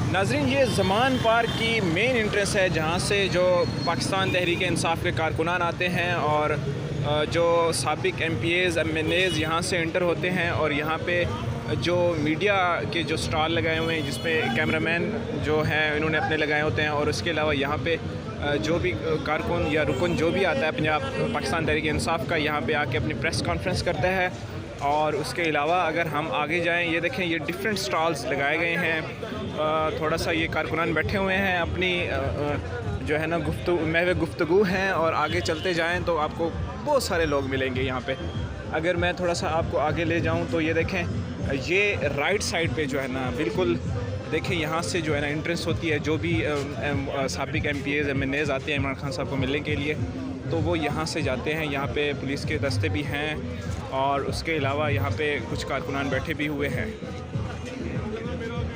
नाज़रीन, ये ज़मान पार्क की मेन एंट्रेंस है जहाँ से जो पाकिस्तान तहरीक इंसाफ के कारकुनान आते हैं और जो साबिक MPAs MNAs यहाँ से एंटर होते हैं। और यहाँ पे जो मीडिया के जो स्टॉल लगाए हुए हैं जिसमें कैमरामैन जो हैं इन्होंने अपने लगाए होते हैं। और उसके अलावा यहाँ पे जो भी कारकुन या रुकन जो भी आता है पंजाब पाकिस्तान तहरीक इंसाफ का, यहाँ पे आके अपनी प्रेस कॉन्फ्रेंस करता है। और उसके अलावा अगर हम आगे जाएं, ये देखें ये डिफरेंट स्टॉल्स लगाए गए हैं। थोड़ा सा ये कारकुनान बैठे हुए हैं अपनी जो है ना गुफ्तगू हैं। और आगे चलते जाएं तो आपको बहुत सारे लोग मिलेंगे यहाँ पे। अगर मैं थोड़ा सा आपको आगे ले जाऊँ तो ये देखें, ये राइट साइड पे जो है ना बिल्कुल देखें यहाँ से जो है ना एंट्रेंस होती है। जो भी साबिक MPAs MNAs आते हैं इमरान खान साहब को मिलने के लिए तो वो यहाँ से जाते हैं। यहाँ पे पुलिस के दस्ते भी हैं और उसके अलावा यहाँ पे कुछ कारकुनान बैठे भी हुए हैं।